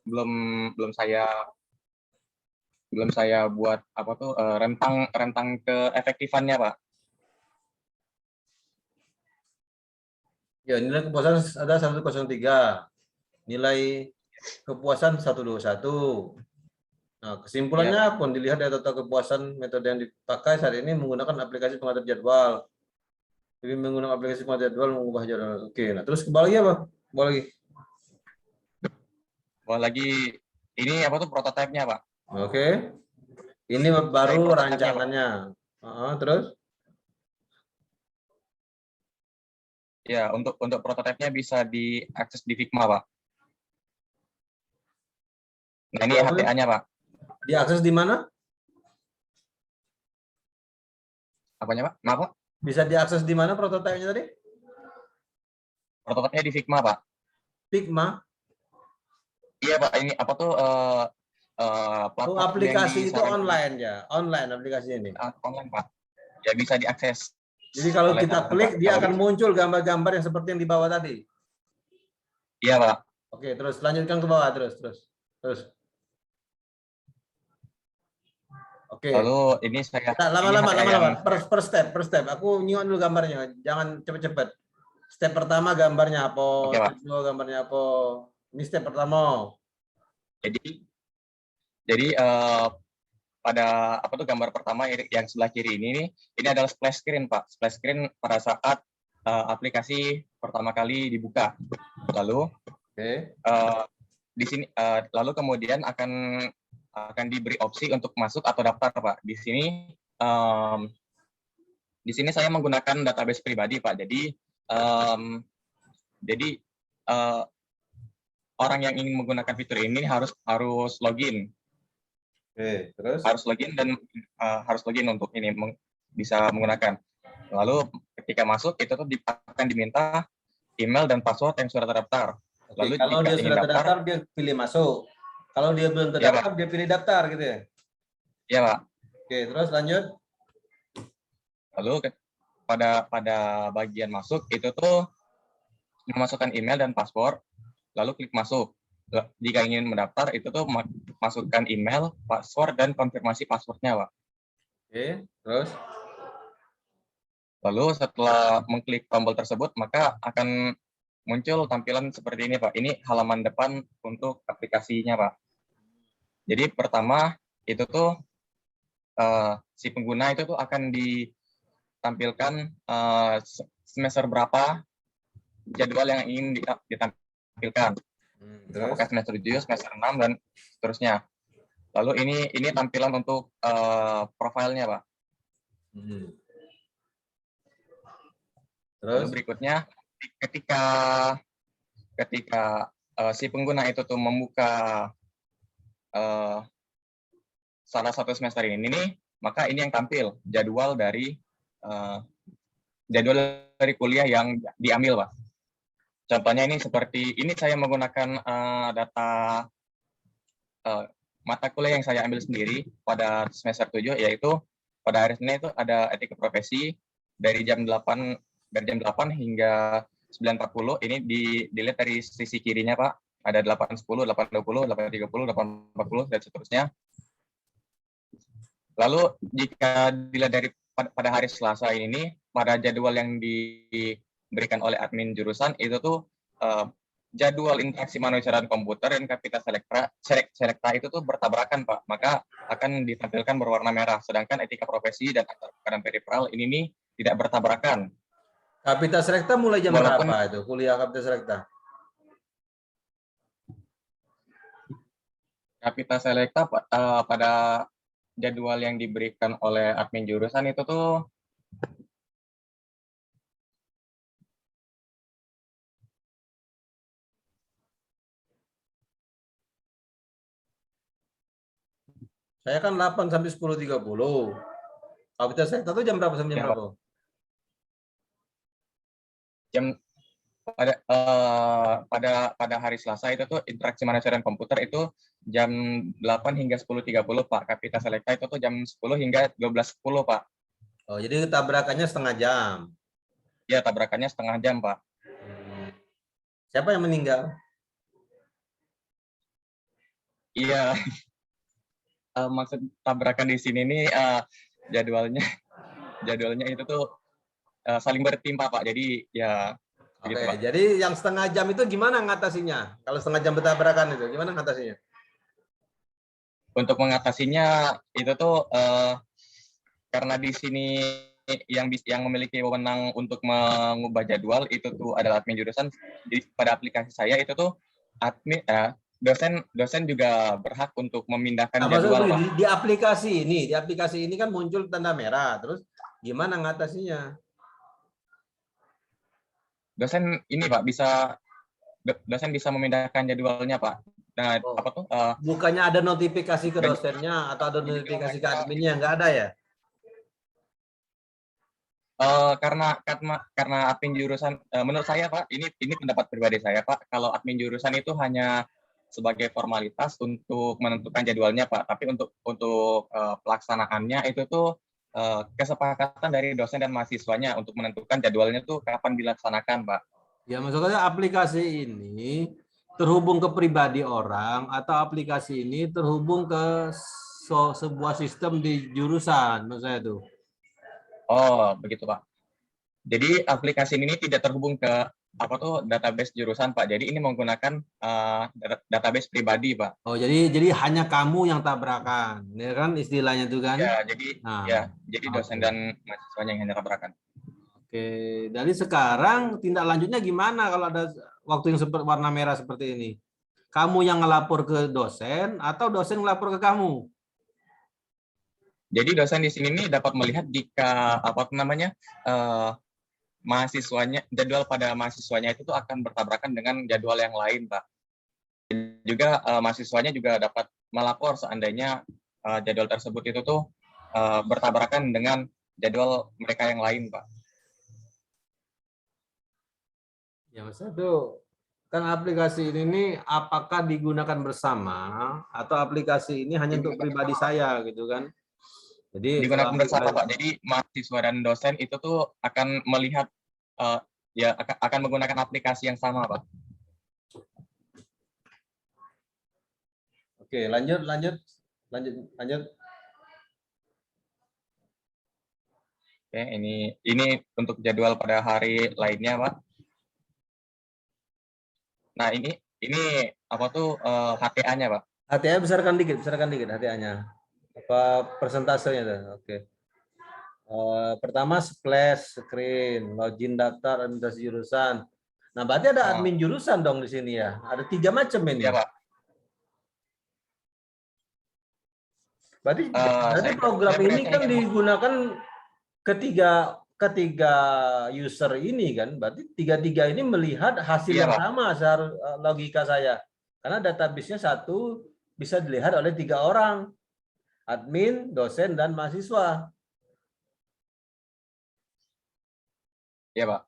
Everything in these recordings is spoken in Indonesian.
belum belum saya buat apa tuh rentang keefektifannya, Pak. Ya, nilai kepuasan ada 103. Nilai kepuasan 121. Nah, kesimpulannya Ya, pun dilihat dari total kepuasan metode yang dipakai saat ini menggunakan aplikasi pengatur jadwal. Jadi menggunakan aplikasi pengatur jadwal mengubah jadwal. Oke, nah terus ke bawah lagi apa? Bawah lagi. Wah, lagi ini apa tuh prototipenya, Pak? Oke. Ini baru Prototipenya, Pak. rancangannya. Terus? Ya, untuk prototipenya bisa diakses di Figma, Pak. Nah, ini HTA-nya, Pak. Diakses di mana? Apanya, Pak? Maaf, Pak. Bisa diakses di mana prototipenya tadi? Prototipnya di Figma, Pak. Figma. Iya, Pak. Ini apa tuh platform yang aplikasi itu disarankan online ya, online aplikasi ini. Online, Pak. Ya, bisa diakses. Jadi kalau oleh kita teman-teman, klik, Pak. dia Kalau akan muncul gambar-gambar yang seperti yang di bawah tadi. Iya, Pak. Oke, terus lanjutkan ke bawah, terus. Oke. Lalu ini Lama-lama, yang per step. Aku nyuon dulu gambarnya, jangan cepet-cepet. Step pertama gambarnya apa, Oke, Pak. step kedua gambarnya apa. Ini step pertama. Jadi pada apa tuh gambar pertama yang sebelah kiri ini adalah splash screen, Pak. Splash screen pada saat aplikasi pertama kali dibuka. Lalu di sini lalu kemudian akan diberi opsi untuk masuk atau daftar, Pak. Di sini saya menggunakan database pribadi, Pak. Jadi orang yang ingin menggunakan fitur ini harus login. Terus? Harus login untuk ini bisa menggunakan. Lalu ketika masuk itu tuh akan diminta email dan password yang sudah terdaftar. Lalu kalau dia sudah terdaftar, dia pilih masuk. Kalau dia belum terdaftar, dia pilih daftar gitu ya? Iya, Pak. Oke, terus lanjut. Lalu pada bagian masuk itu tuh memasukkan email dan password, lalu klik masuk. Jika ingin mendaftar itu tuh masukkan email, password, dan konfirmasi passwordnya, Pak. Oke, terus? Lalu setelah mengklik tombol tersebut, maka akan muncul tampilan seperti ini, Pak. Ini halaman depan untuk aplikasinya, Pak. Jadi pertama itu tuh si pengguna itu tuh akan ditampilkan semester berapa jadwal yang ingin ditampilkan. Apakah semester 7, semester 6, dan seterusnya. Lalu ini tampilan untuk profilnya, Pak. Lalu berikutnya ketika si pengguna itu tuh membuka salah satu semester ini nih, maka ini yang tampil jadwal dari kuliah yang diambil, Pak. Contohnya ini seperti ini saya menggunakan data mata kuliah yang saya ambil sendiri pada semester 7, yaitu pada hari Senin itu ada etika profesi dari jam 8 hingga 9.40. Ini dilihat dari sisi kirinya, Pak. Ada 8.10, 8.20, 8.30, 8.40, dan seterusnya. Lalu jika dilihat dari pada hari Selasa ini, pada jadwal yang diberikan oleh admin jurusan itu tuh jadwal interaksi manusia dan komputer dan Kapita Selekta itu tuh bertabrakan, Pak. Maka akan ditampilkan berwarna merah. Sedangkan etika profesi dan antar peripheral ini nih tidak bertabrakan. Kapita Selekta mulai jam berapa itu kuliah Kapita Selekta? Kapita Selekta pada jadwal yang diberikan oleh admin jurusan itu tuh saya kan 8 sampai 10.30. Kapita Selekta itu jam berapa sampai jam berapa? Pada hari Selasa itu tuh interaksi manusia dan komputer itu jam 8 hingga 10.30, Pak. Kapita Selekta itu tuh jam 10 hingga 12.10, Pak. Oh, jadi tabrakannya setengah jam. Ya, tabrakannya setengah jam, Pak. Siapa yang meninggal? Iya, maksud tabrakan di sini nih jadwalnya jadwalnya itu tuh saling bertimpa Pak. Jadi ya Oke, begitu Pak. jadi yang setengah jam itu gimana ngatasinya? Kalau setengah jam bertabrakan itu gimana ngatasinya? Untuk mengatasinya itu tuh karena di sini yang memiliki wewenang untuk mengubah jadwal itu tuh adalah admin jurusan. Jadi pada aplikasi saya itu tuh admin dosen juga berhak untuk memindahkan Nah, maksud jadwal Pak. di aplikasi ini kan muncul tanda merah. Terus gimana ngatasinya? Dosen ini Pak dosen bisa memindahkan jadwalnya Pak. Nah, Oh, apa tuh bukannya ada notifikasi ke dan dosennya atau ada juga notifikasi ke mereka adminnya? Nggak ada ya? karena admin jurusan menurut saya Pak, ini pendapat pribadi saya Pak, kalau admin jurusan itu hanya sebagai formalitas untuk menentukan jadwalnya Pak, tapi untuk pelaksanaannya itu tuh kesepakatan dari dosen dan mahasiswanya untuk menentukan jadwalnya tuh kapan dilaksanakan Pak. Ya, maksudnya aplikasi ini terhubung ke pribadi orang atau aplikasi ini terhubung ke sebuah sistem di jurusan, maksud saya tuh. Oh, begitu Pak. Jadi aplikasi ini tidak terhubung ke apa tuh database jurusan Pak. Jadi ini menggunakan database pribadi Pak. Oh, jadi hanya kamu yang tabrakan, ya kan istilahnya tuh kan? Ya, jadi Nah, ya, jadi dosen oke. dan mahasiswanya yang hanya tabrakan. Oke, dari sekarang tindak lanjutnya gimana kalau ada waktu yang seperti warna merah seperti ini? Kamu yang ngelapor ke dosen atau dosen ngelapor ke kamu? Jadi dosen di sini nih dapat melihat jika apa namanya mahasiswanya jadwal pada mahasiswanya itu tuh akan bertabrakan dengan jadwal yang lain, Pak. Juga mahasiswanya juga dapat melapor seandainya jadwal tersebut itu tuh bertabrakan dengan jadwal mereka yang lain, Pak. Ya, maksudnya tuh kan aplikasi ini nih apakah digunakan bersama atau aplikasi ini hanya untuk pribadi saya gitu kan? Jadi kalau Digunakan bersama, aplikasi Pak. Jadi mahasiswa dan dosen itu tuh akan melihat ya akan menggunakan aplikasi yang sama, Pak. Oke, lanjut. Oke, ini untuk jadwal pada hari lainnya, Pak. Nah, ini apa tuh HTA-nya, Pak? HTA besarkan dikit HTA-nya. Apa persentasenya tuh? Oke. Pertama splash screen, login daftar administrasi jurusan. Nah, berarti ada admin jurusan dong di sini ya. Ada 3 macam ini. Iya, Pak. Berarti program Saya ini berarti kan ingin digunakan ketiga user ini kan. Berarti tiga-tiga ini melihat hasil iya, yang Pak. sama seharusnya logika saya. Karena database-nya satu bisa dilihat oleh 3 orang. Admin, dosen, dan mahasiswa. Iya, Pak.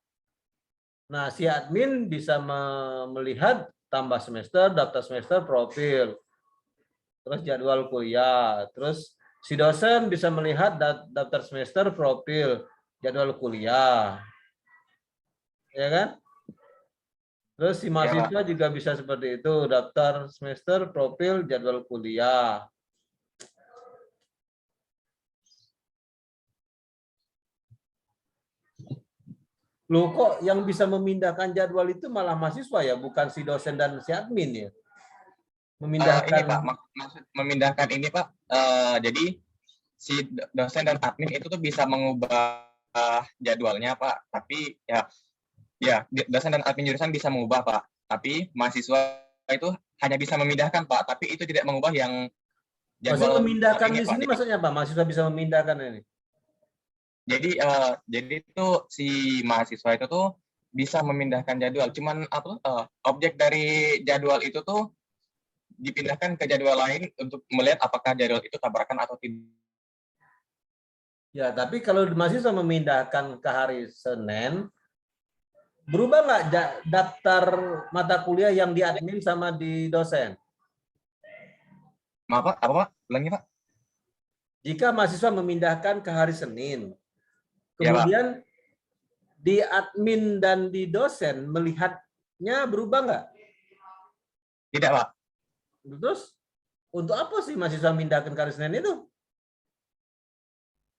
Nah, si admin bisa melihat tambah semester, daftar semester, profil, terus jadwal kuliah. Terus si dosen bisa melihat daftar semester, profil, jadwal kuliah. Ya kan? Terus si Iya, Pak. mahasiswa juga bisa seperti itu, daftar semester, profil, jadwal kuliah. Loh, kok yang bisa memindahkan jadwal itu malah mahasiswa ya, bukan si dosen dan si admin ya? Ini, Pak, Memindahkan. maksud memindahkan ini, Pak. Jadi si dosen dan admin itu tuh bisa mengubah jadwalnya, Pak. Tapi ya dosen dan admin jurusan bisa mengubah, Pak. Tapi mahasiswa itu hanya bisa memindahkan, Pak. Tapi itu tidak mengubah yang Maksudnya jadwal memindahkan ini, di Pak. sini maksudnya apa? Mahasiswa bisa memindahkan ini. Jadi itu si mahasiswa itu tuh bisa memindahkan jadwal. Cuman objek dari jadwal itu tuh dipindahkan ke jadwal lain untuk melihat apakah jadwal itu tabrakan atau tidak. Ya, tapi kalau mahasiswa memindahkan ke hari Senin, berubah nggak daftar mata kuliah yang diadmin sama di dosen? Maaf, Pak, apa Pak? Ulangi, Pak. Jika mahasiswa memindahkan ke hari Senin, Ya, Pak. kemudian di admin dan di dosen melihatnya berubah nggak? Tidak, Pak. Terus? Untuk apa sih mahasiswa mindahkan ke hari Senin itu?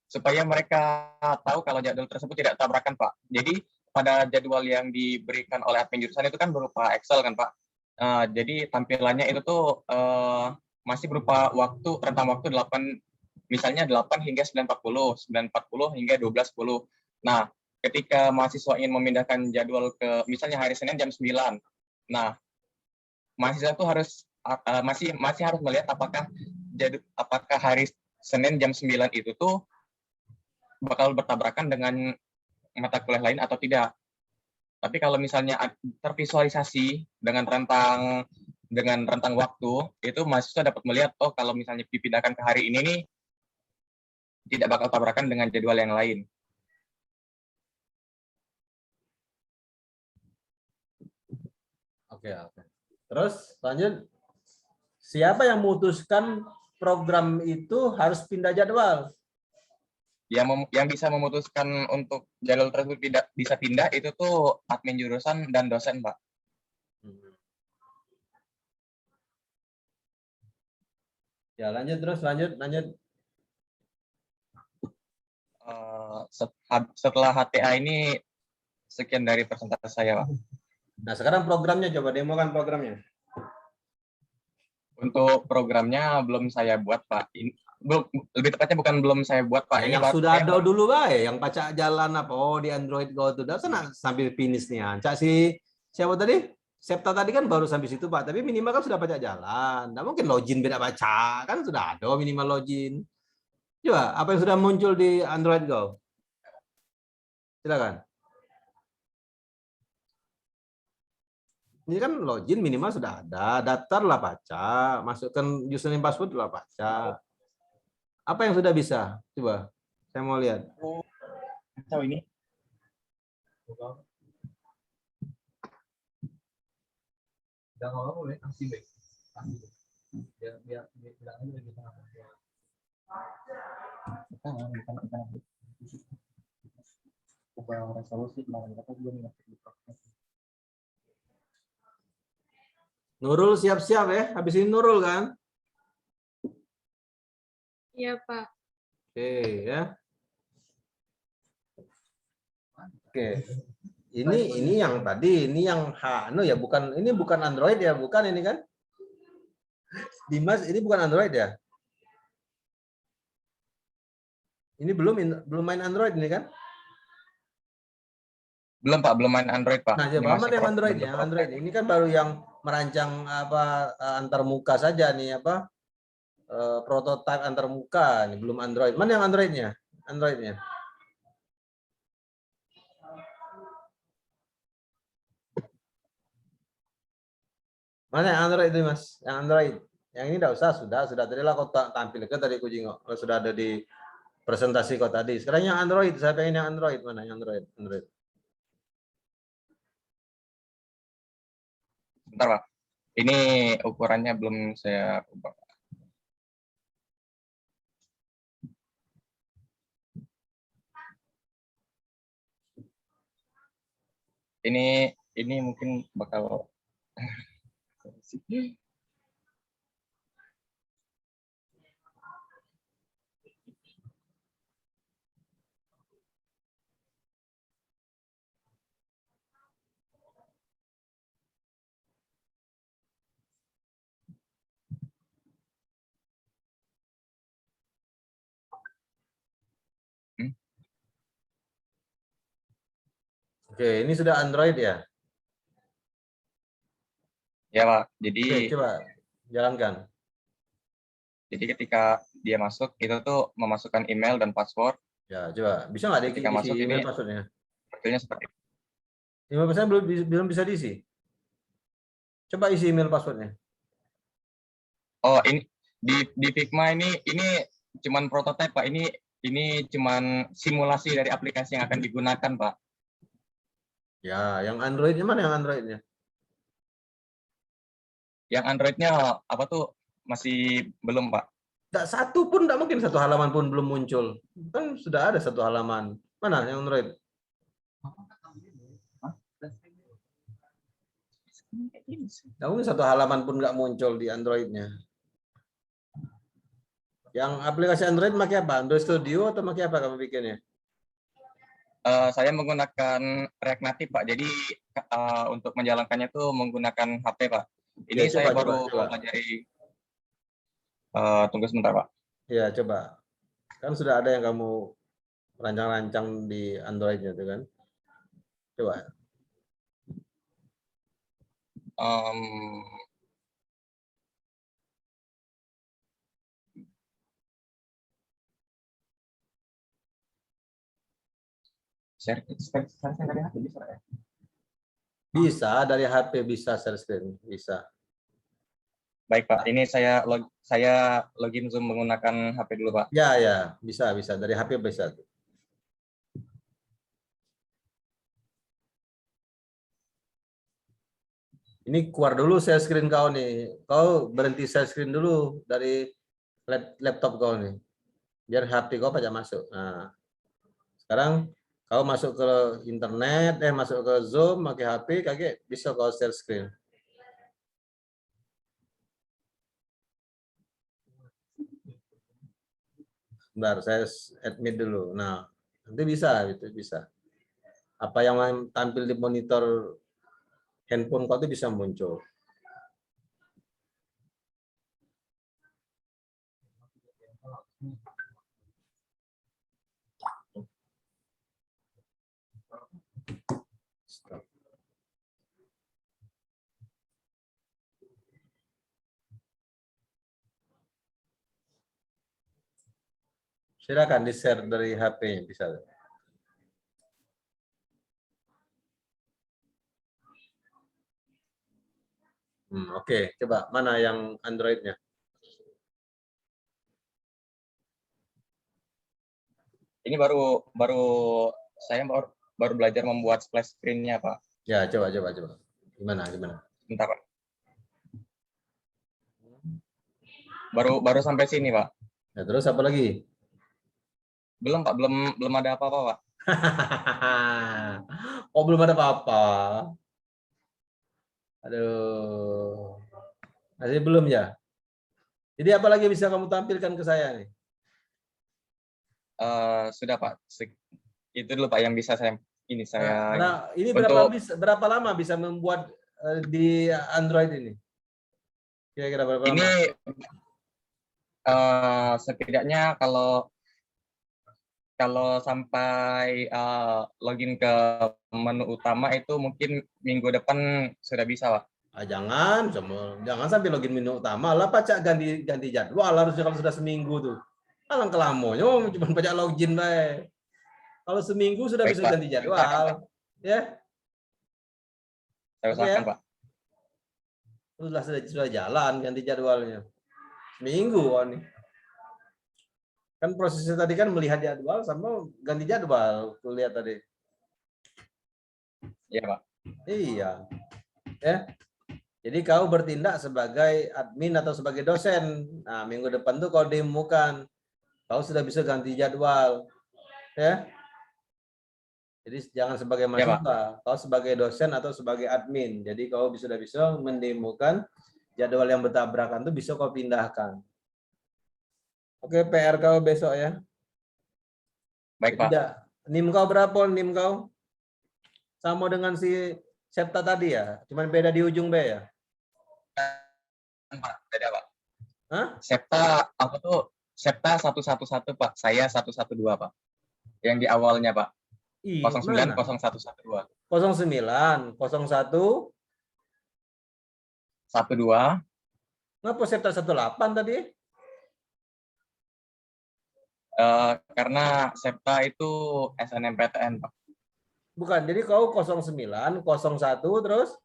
Supaya mereka tahu kalau jadwal tersebut tidak tabrakan, Pak. Jadi pada jadwal yang diberikan oleh admin jurusan itu kan berupa Excel kan, Pak. Jadi tampilannya itu tuh masih berupa rentang waktu 8, misalnya 8 hingga 9.40, 9.40 hingga 12.10. Nah, ketika mahasiswa ingin memindahkan jadwal ke misalnya hari Senin jam 9. Nah, mahasiswa itu masih harus melihat apakah hari Senin jam 9 itu tuh bakal bertabrakan dengan mata kuliah lain atau tidak. Tapi kalau misalnya tervisualisasi dengan rentang waktu, itu mahasiswa dapat melihat, oh kalau misalnya dipindahkan ke hari ini nih, tidak bakal tabrakan dengan jadwal yang lain. Oke, oke. Terus lanjut, siapa yang memutuskan program itu harus pindah jadwal? Yang bisa memutuskan untuk jadwal tersebut tidak bisa pindah itu tuh admin jurusan dan dosen, Pak. Ya, lanjut terus, lanjut. Setelah HTA ini sekian dari presentasi saya, Pak. Nah, sekarang programnya, coba demokan programnya. Untuk programnya belum saya buat, Pak. Lebih tepatnya bukan belum saya buat, Pak. Ya, Ini yang sudah ada dulu baik, yang pacak jalan apa? Oh, di Android Go itu udah sana sambil finish nih. Cak siapa tadi? Septa tadi kan baru sampai situ, Pak. Tapi minimal kan sudah pacak jalan. Nggak mungkin login beda baca. Kan sudah ada minimal login. Coba, apa yang sudah muncul di Android Go? Silakan. Ini kan login minimal sudah ada. Daftar lah baca. Masukkan username password lah baca. Apa yang sudah bisa? Coba, saya mau lihat. Tahu ini. Udah ngomong boleh kasih baik. Biar bilangnya lebih tenang. Ubah resolusi kemarin kita belum ngerti proses. Nurul siap-siap ya. Habis ini Nurul kan? Iya, Pak. Oke ya. Oke. Ini yang tadi, ini yang ya bukan Android ya, bukan ini kan? Dimas, ini bukan Android ya? Ini belum main Android ini kan? Belum, Pak. Belum main Android, Pak. Nah, coba mana yang Android ya? Android ini kan baru yang merancang antar muka saja nih apa? Prototipe antar muka nih, belum Android. Mana yang Androidnya? Androidnya? Mana yang Android itu, Mas? Yang Android. Yang ini enggak usah, sudah tadilah kau tampilkan tadi kucing kok. Sudah ada di presentasi kok tadi. Sekarang yang Android, saya pengen yang Android. Mana yang Android? Bentar, Pak. Ini ukurannya belum saya ubah. Ini mungkin bakal Oke, ini sudah Android ya? ya, Pak. Oke, coba jalankan. Jadi ketika dia masuk itu tuh memasukkan email dan password. Ya, coba. Bisa nggak Ketika diisi masuk email ini passwordnya? profilnya seperti itu. Email passwordnya belum bisa diisi. Coba isi email passwordnya. Oh, ini di Figma ini cuman prototipe, Pak. Ini cuman simulasi dari aplikasi yang akan digunakan, Pak. Ya, yang Androidnya mana yang Androidnya? Yang Androidnya apa tuh masih belum, Pak. Nggak satu pun, nggak mungkin satu halaman pun belum muncul. Kan sudah ada satu halaman. Mana yang Android? Nggak mungkin satu halaman pun nggak muncul di Androidnya. Yang aplikasi Android pakai apa? Android Studio atau pakai apa kamu bikinnya? Saya menggunakan React Native, Pak. Jadi untuk menjalankannya tuh menggunakan HP, Pak. Ini Ya, saya coba. baru pelajari. Tunggu sebentar, Pak. Ya, coba. Kan sudah ada yang kamu rancang-rancang di Android-nya itu kan. Coba. Em, share dari HP bisa ya? Bisa dari HP, bisa share screen, bisa. Baik, Pak. Ini saya login Zoom menggunakan HP dulu, Pak. Ya, bisa dari HP bisa. Ini keluar dulu share screen kau nih. Kau berhenti share screen dulu dari laptop kau nih. Biar HP kau pajak masuk. Nah, sekarang kau masuk ke internet, masuk ke Zoom, pakai HP, kakek bisa kau share screen. Bentar, saya admit dulu. Nah, nanti bisa, itu bisa. Apa yang tampil di monitor handphone kau itu bisa muncul. Stop. Silakan di-share dari HP bisa. Oke. Coba mana yang Android-nya? Ini saya baru belajar membuat splash screen-nya, Pak. Ya, coba. Gimana? Bentar, Pak. Baru sampai sini, Pak. Ya, terus apa lagi? Belum, Pak. Belum ada apa-apa, Pak. Oh, belum ada apa-apa. Aduh. Masih belum ya? Jadi apa lagi bisa kamu tampilkan ke saya nih? Sudah, Pak. Itu dulu, Pak, yang bisa saya Ini untuk berapa lama bisa membuat di Android ini? Kira-kira berapa lama? ini setidaknya kalau sampai login ke menu utama itu mungkin minggu depan sudah bisa, Pak. Jangan sampai login menu utama lah, pacak ganti jadwal harusnya kalau sudah seminggu tuh. Alang kelamonyo cuma pacak login bae. Kalau seminggu sudah Baik, bisa Pak. ganti jadwal, ya. Saya usahakan, Pak. Sudah jalan ganti jadwalnya. Seminggu nih. Kan prosesnya tadi kan melihat jadwal sama ganti jadwal, tuh lihat tadi. Iya, Pak. Iya. Ya. Jadi kau bertindak sebagai admin atau sebagai dosen. Nah, minggu depan tuh kau demokan. Kau sudah bisa ganti jadwal. Ya. Jadi jangan sebagai mahasiswa, kau sebagai dosen atau sebagai admin. Jadi kau sudah bisa mendemokan jadwal yang bertabrakan itu bisa kau pindahkan. Oke, PR kau besok ya. Baik, Pak. NIM kau berapa? NIM kau sama dengan si Septa tadi ya, cuman beda di ujung B ya. Pak, beda, Pak. Hah? Septa 111, Pak. Saya 112, Pak. Yang di awalnya, Pak. 090112. 09 01 12. Ngapa Septa 18 tadi? Karena Septa itu SNMPTN, Pak. Bukan, jadi kau 09 01 terus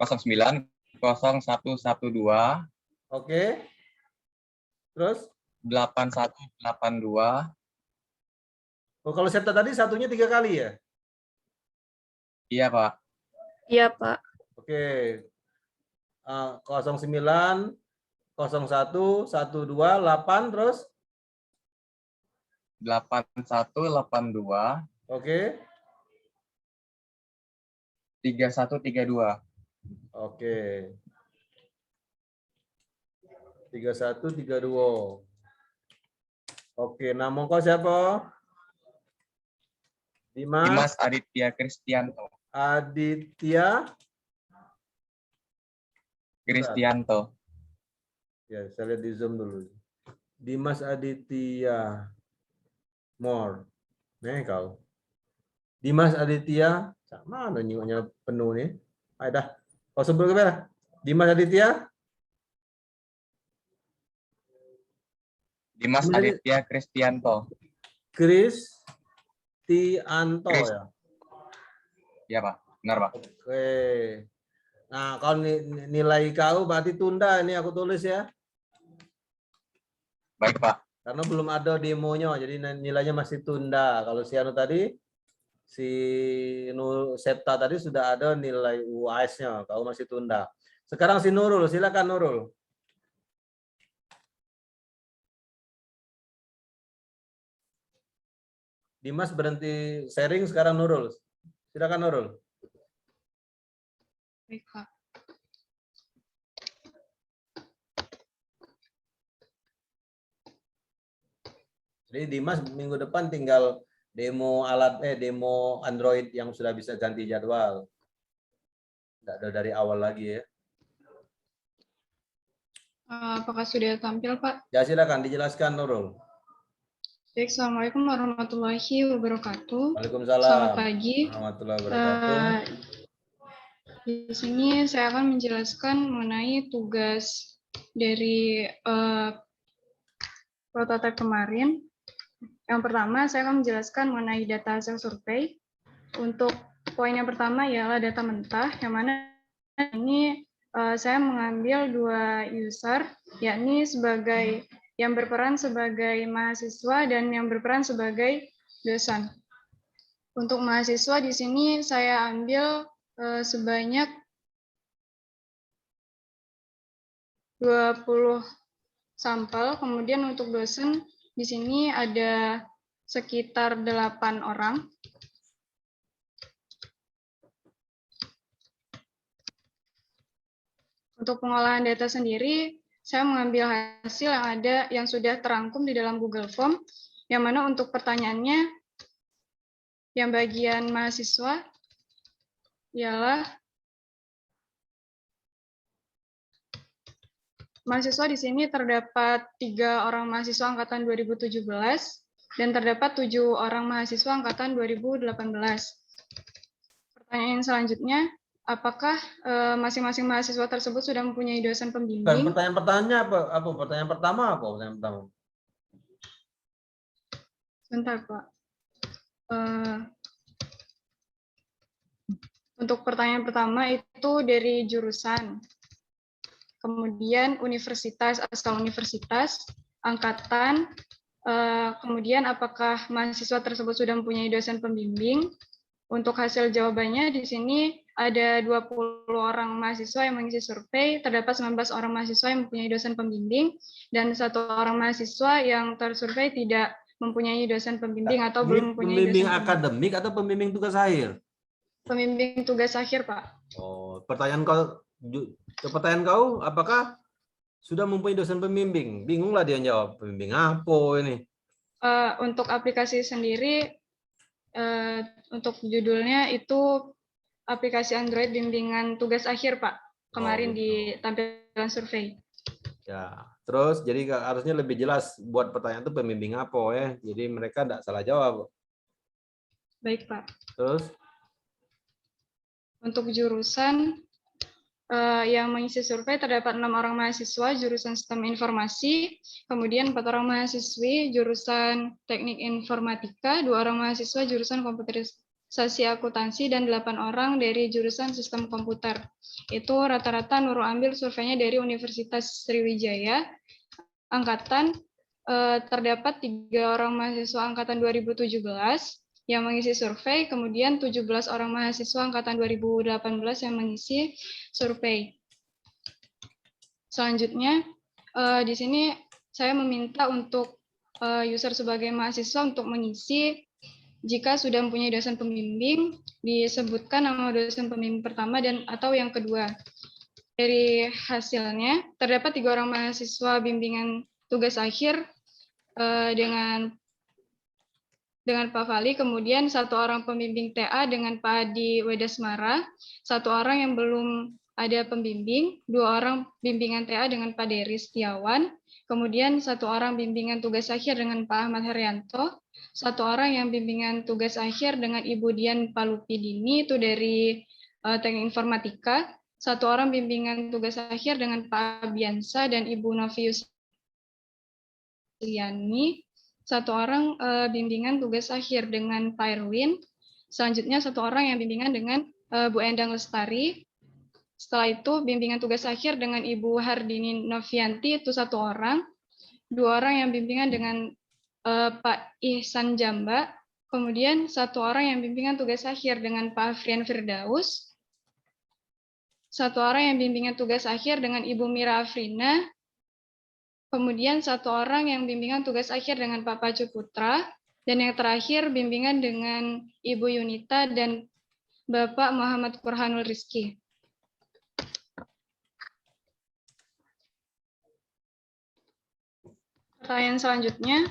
09 0112. Oke. Terus 8182. Oh, kalau Septa tadi satunya 3 kali ya? Iya, Pak. Iya, Pak. Oke. 09 01 12 8 terus 8182. Oke. 3132. Oke. 3132. Oke, nama kau siapa? Dimas Aditya Kristianto. Aditya. Kristianto. Ya, saya lihat di Zoom dulu. Dimas Aditya More. Nih kau. Dimas Aditya. Mana nyuanya penuh nih? Ayo dah. Kau sebut ke mana? Dimas Aditya. Dimas Aditya Kristianto. Kristianto ya. Ya Pak, benar Pak. Oke. Nah, kalau nilai kau berarti tunda ini aku tulis ya. Baik Pak. Karena belum ada demonya, jadi nilainya masih tunda. Kalau si Anu tadi, si Septa tadi sudah ada nilai UAS-nya, kau masih tunda. Sekarang si Nurul, silakan Nurul. Dimas berhenti sharing, sekarang Nurul. Silakan Nurul. Baik, Pak. Jadi Dimas minggu depan tinggal demo demo Android yang sudah bisa ganti jadwal. Tidak ada dari awal lagi ya. Apakah sudah tampil, Pak? Ya silakan dijelaskan Nurul. Baik, Assalamualaikum warahmatullahi wabarakatuh. Waalaikumsalam. Selamat pagi. Warahmatullahi wabarakatuh. Di sini saya akan menjelaskan mengenai tugas dari prototipe kemarin. Yang pertama, saya akan menjelaskan mengenai data hasil survei. Untuk poin yang pertama ialah data mentah, yang mana ini saya mengambil 2 user, yakni sebagai yang berperan sebagai mahasiswa dan yang berperan sebagai dosen. Untuk mahasiswa di sini saya ambil sebanyak 20 sampel, kemudian untuk dosen di sini ada sekitar 8 orang. Untuk pengolahan data sendiri, saya mengambil hasil yang ada yang sudah terangkum di dalam Google Form, yang mana untuk pertanyaannya, yang bagian mahasiswa ialah mahasiswa di sini terdapat 3 orang mahasiswa angkatan 2017 dan terdapat 7 orang mahasiswa angkatan 2018. Pertanyaan selanjutnya, apakah masing-masing mahasiswa tersebut sudah mempunyai dosen pembimbing? Pertanyaan-pertanyaannya apa? Pertanyaan pertama apa? Pertanyaan pertama. Sebentar, Pak. Untuk pertanyaan pertama itu dari jurusan. Kemudian universitas, asal universitas, angkatan, kemudian apakah mahasiswa tersebut sudah mempunyai dosen pembimbing. Untuk hasil jawabannya di sini ada 20 orang mahasiswa yang mengisi survei, terdapat 19 orang mahasiswa yang mempunyai dosen pembimbing, dan 1 orang mahasiswa yang tersurvei tidak mempunyai dosen pembimbing atau belum mempunyai pembimbing dosen akademik atau pembimbing tugas akhir? Pembimbing tugas akhir, Pak. Oh, pertanyaan kau, apakah sudah mempunyai dosen pembimbing? Bingunglah dia jawab, pembimbing apa ini? Untuk aplikasi sendiri, untuk judulnya itu aplikasi Android bimbingan tugas akhir, Pak. Kemarin di tampilan survei. Ya, terus jadi harusnya lebih jelas buat pertanyaan itu pembimbing apa ya. Jadi mereka tidak salah jawab. Baik, Pak. Terus? Untuk jurusan yang mengisi survei terdapat 6 orang mahasiswa jurusan sistem informasi, kemudian 4 orang mahasiswi jurusan teknik informatika, 2 orang mahasiswa jurusan komputerisasi akuntansi, dan 8 orang dari jurusan sistem komputer. Itu rata-rata Nurul ambil surveinya dari Universitas Sriwijaya. Angkatan terdapat 3 orang mahasiswa angkatan 2017 yang mengisi survei, kemudian 17 orang mahasiswa angkatan 2018 yang mengisi survei. Selanjutnya, di sini saya meminta untuk user sebagai mahasiswa untuk mengisi, jika sudah mempunyai dosen pembimbing, disebutkan nama dosen pembimbing pertama dan atau yang kedua. dari hasilnya terdapat 3 orang mahasiswa bimbingan tugas akhir dengan Pak Fali, kemudian 1 orang pembimbing TA dengan Pak Adi Wedasmara, 1 orang yang belum ada pembimbing, 2 orang bimbingan TA dengan Pak Dery Setiawan, kemudian 1 orang bimbingan tugas akhir dengan Pak Ahmad Herianto, 1 orang yang bimbingan tugas akhir dengan Ibu Dian Palupidini itu dari Teknik Informatika, 1 orang bimbingan tugas akhir dengan Pak Biansa dan Ibu Novius Liani, 1 orang bimbingan tugas akhir dengan Pak Erwin, selanjutnya 1 orang yang bimbingan dengan Bu Endang Lestari. Setelah itu bimbingan tugas akhir dengan Ibu Hardini Novianti itu 1 orang, 2 orang yang bimbingan dengan Pak Ihsan Jamba, kemudian 1 orang yang bimbingan tugas akhir dengan Pak Afrian Firdaus, 1 orang yang bimbingan tugas akhir dengan Ibu Mira Afrina, kemudian 1 orang yang bimbingan tugas akhir dengan Pak Pacu Putra, dan yang terakhir bimbingan dengan Ibu Yunita dan Bapak Muhammad Burhanul Rizki. Pertanyaan selanjutnya,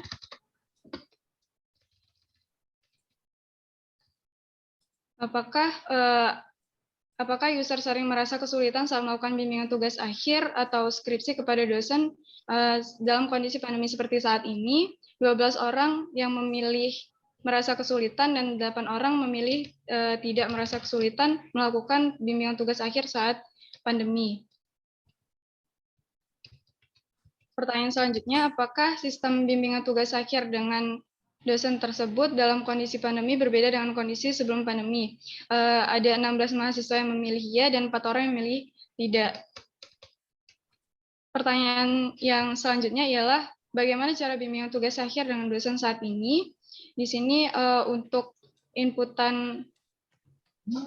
apakah user sering merasa kesulitan saat melakukan bimbingan tugas akhir atau skripsi kepada dosen dalam kondisi pandemi seperti saat ini? 12 orang yang memilih merasa kesulitan dan 8 orang memilih tidak merasa kesulitan melakukan bimbingan tugas akhir saat pandemi. Pertanyaan selanjutnya, apakah sistem bimbingan tugas akhir dengan dosen tersebut dalam kondisi pandemi berbeda dengan kondisi sebelum pandemi? Ada 16 mahasiswa yang memilih ya dan 4 orang yang memilih tidak. Pertanyaan yang selanjutnya ialah bagaimana cara bimbingan tugas akhir dengan dosen saat ini? Di sini untuk inputan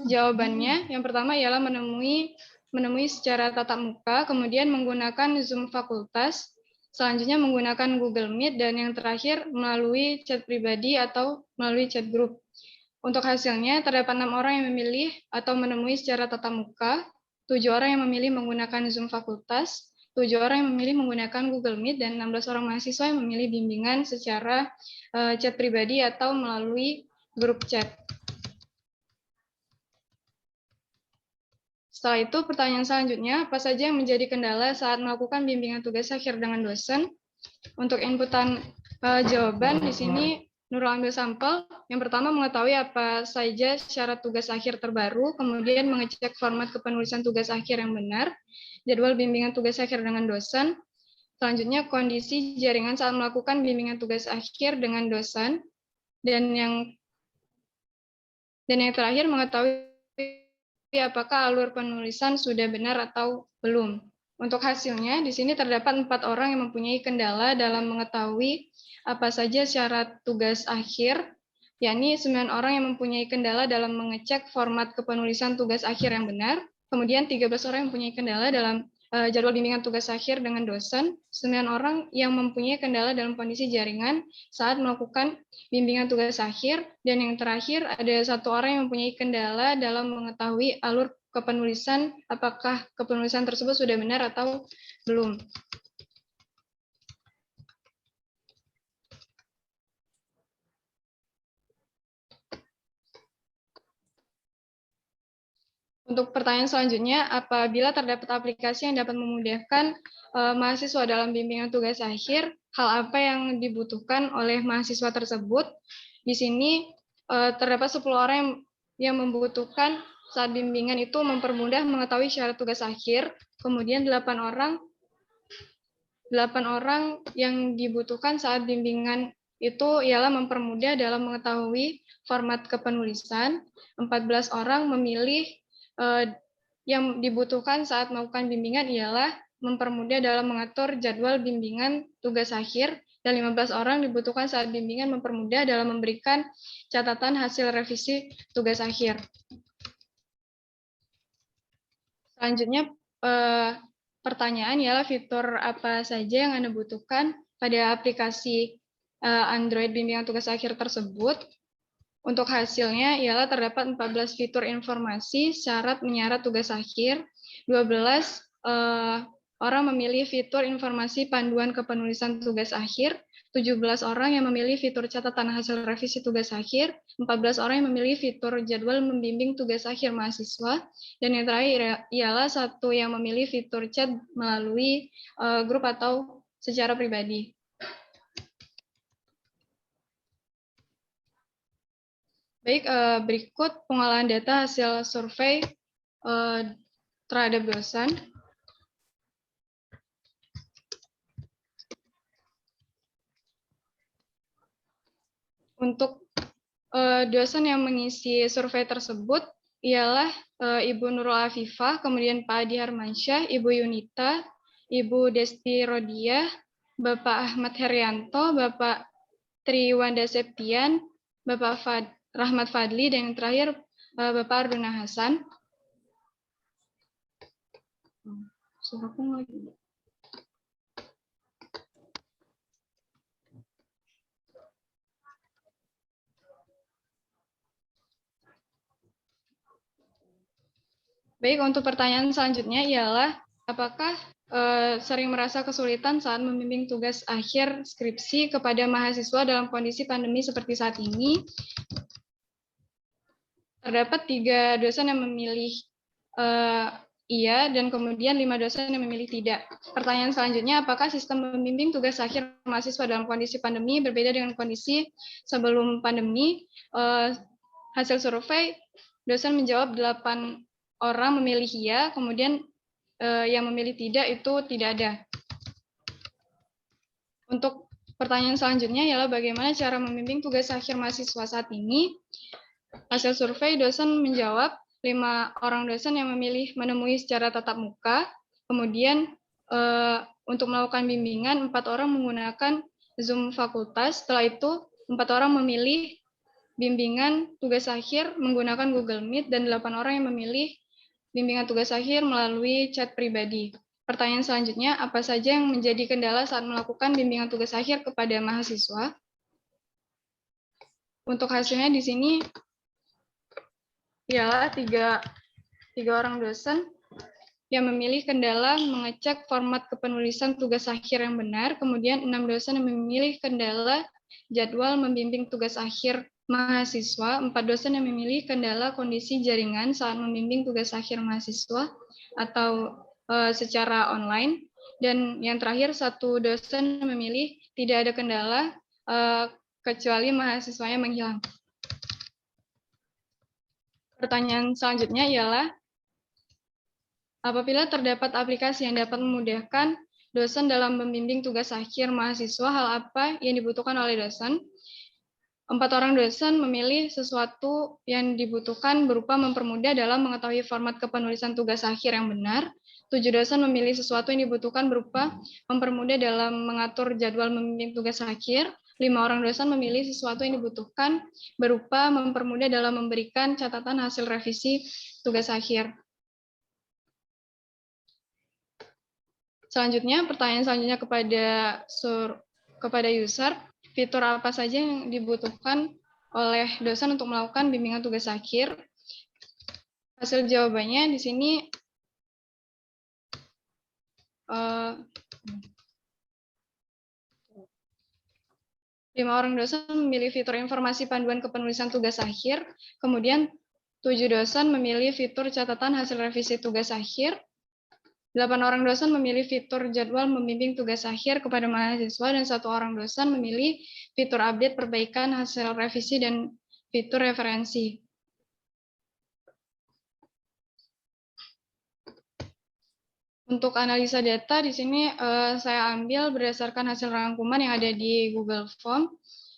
jawabannya, yang pertama ialah menemui secara tatap muka, kemudian menggunakan Zoom fakultas, selanjutnya menggunakan Google Meet, dan yang terakhir melalui chat pribadi atau melalui chat grup. Untuk hasilnya, terdapat 6 orang yang memilih atau menemui secara tatap muka, 7 orang yang memilih menggunakan Zoom fakultas, 7 orang yang memilih menggunakan Google Meet, dan 16 orang mahasiswa yang memilih bimbingan secara chat pribadi atau melalui grup chat. Setelah itu, pertanyaan selanjutnya, apa saja yang menjadi kendala saat melakukan bimbingan tugas akhir dengan dosen? Untuk inputan jawaban, di sini Nurul ambil sampel. Yang pertama, mengetahui apa saja syarat tugas akhir terbaru, kemudian mengecek format kepenulisan tugas akhir yang benar, jadwal bimbingan tugas akhir dengan dosen, selanjutnya kondisi jaringan saat melakukan bimbingan tugas akhir dengan dosen, dan yang terakhir, mengetahui apakah alur penulisan sudah benar atau belum. Untuk hasilnya, di sini terdapat 4 orang yang mempunyai kendala dalam mengetahui apa saja syarat tugas akhir, yakni 9 orang yang mempunyai kendala dalam mengecek format kepenulisan tugas akhir yang benar, kemudian 13 orang yang mempunyai kendala dalam jadwal bimbingan tugas akhir dengan dosen, 9 orang yang mempunyai kendala dalam kondisi jaringan saat melakukan bimbingan tugas akhir, dan yang terakhir ada 1 orang yang mempunyai kendala dalam mengetahui alur kepenulisan, apakah kepenulisan tersebut sudah benar atau belum. Untuk pertanyaan selanjutnya, apabila terdapat aplikasi yang dapat memudahkan mahasiswa dalam bimbingan tugas akhir, hal apa yang dibutuhkan oleh mahasiswa tersebut? Di sini terdapat 10 orang yang membutuhkan saat bimbingan itu mempermudah mengetahui syarat tugas akhir, kemudian 8 orang yang dibutuhkan saat bimbingan itu ialah mempermudah dalam mengetahui format kepenulisan, 14 orang memilih yang dibutuhkan saat melakukan bimbingan ialah mempermudah dalam mengatur jadwal bimbingan tugas akhir, dan 15 orang dibutuhkan saat bimbingan mempermudah dalam memberikan catatan hasil revisi tugas akhir. Selanjutnya, pertanyaan ialah fitur apa saja yang Anda butuhkan pada aplikasi Android bimbingan tugas akhir tersebut. Untuk hasilnya ialah terdapat 14 fitur informasi, syarat menyarat tugas akhir, 12 orang memilih fitur informasi panduan kepenulisan tugas akhir, 17 orang yang memilih fitur catatan hasil revisi tugas akhir, 14 orang yang memilih fitur jadwal membimbing tugas akhir mahasiswa, dan yang terakhir ialah 1 yang memilih fitur chat melalui grup atau secara pribadi. Baik, berikut pengolahan data hasil survei terhadap dosen. Untuk dosen yang mengisi survei tersebut ialah Ibu Nurul Afifah, kemudian Pak Adi Harmansyah, Ibu Yunita, Ibu Desti Rodiah, Bapak Ahmad Herianto, Bapak Triwanda Septian, Bapak Rahmat Fadli, dan yang terakhir Bapak Arduna Hasan. Suaraku lagi. Baik, untuk pertanyaan selanjutnya ialah apakah sering merasa kesulitan saat membimbing tugas akhir skripsi kepada mahasiswa dalam kondisi pandemi seperti saat ini? Terdapat 3 dosen yang memilih iya, dan kemudian 5 dosen yang memilih tidak. Pertanyaan selanjutnya, apakah sistem membimbing tugas akhir mahasiswa dalam kondisi pandemi berbeda dengan kondisi sebelum pandemi? Hasil survei, dosen menjawab 8 orang memilih iya, kemudian yang memilih tidak itu tidak ada. Untuk pertanyaan selanjutnya ialah bagaimana cara membimbing tugas akhir mahasiswa saat ini? Hasil survei, dosen menjawab 5 orang dosen yang memilih menemui secara tatap muka, kemudian untuk melakukan bimbingan 4 orang menggunakan Zoom fakultas, setelah itu 4 orang memilih bimbingan tugas akhir menggunakan Google Meet, dan 8 orang yang memilih bimbingan tugas akhir melalui chat pribadi. Pertanyaan selanjutnya, apa saja yang menjadi kendala saat melakukan bimbingan tugas akhir kepada mahasiswa? Untuk hasilnya di sini ialah 3 orang dosen yang memilih kendala mengecek format kepenulisan tugas akhir yang benar, kemudian 6 dosen yang memilih kendala jadwal membimbing tugas akhir mahasiswa, 4 dosen yang memilih kendala kondisi jaringan saat membimbing tugas akhir mahasiswa atau secara online, dan yang terakhir 1 dosen memilih tidak ada kendala kecuali mahasiswanya menghilang. Pertanyaan selanjutnya ialah apabila terdapat aplikasi yang dapat memudahkan dosen dalam membimbing tugas akhir mahasiswa, hal apa yang dibutuhkan oleh dosen? 4 orang dosen memilih sesuatu yang dibutuhkan berupa mempermudah dalam mengetahui format kepenulisan tugas akhir yang benar. 7 dosen memilih sesuatu yang dibutuhkan berupa mempermudah dalam mengatur jadwal membimbing tugas akhir. 5 orang dosen memilih sesuatu yang dibutuhkan berupa mempermudah dalam memberikan catatan hasil revisi tugas akhir. Selanjutnya, pertanyaan selanjutnya kepada user, fitur apa saja yang dibutuhkan oleh dosen untuk melakukan bimbingan tugas akhir? Hasil jawabannya di sini 5 orang dosen memilih fitur informasi panduan kepenulisan tugas akhir, kemudian 7 dosen memilih fitur catatan hasil revisi tugas akhir, 8 orang dosen memilih fitur jadwal membimbing tugas akhir kepada mahasiswa, dan 1 orang dosen memilih fitur update perbaikan hasil revisi dan fitur referensi. Untuk analisa data di sini saya ambil berdasarkan hasil rangkuman yang ada di Google Form,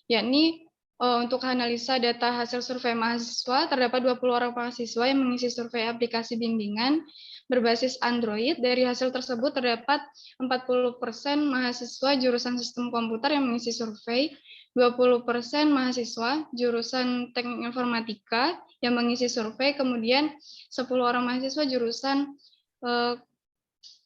yakni untuk analisa data hasil survei mahasiswa, terdapat 20 orang mahasiswa yang mengisi survei aplikasi bimbingan berbasis Android. Dari hasil tersebut terdapat 40% mahasiswa jurusan sistem komputer yang mengisi survei, 20% mahasiswa jurusan teknik informatika yang mengisi survei, kemudian 10 orang mahasiswa jurusan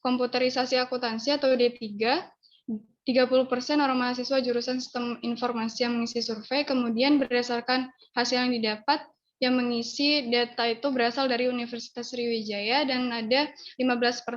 komputerisasi akuntansi atau D3, 30% orang mahasiswa jurusan sistem informasi yang mengisi survei, kemudian berdasarkan hasil yang didapat, yang mengisi data itu berasal dari Universitas Sriwijaya, dan ada 15%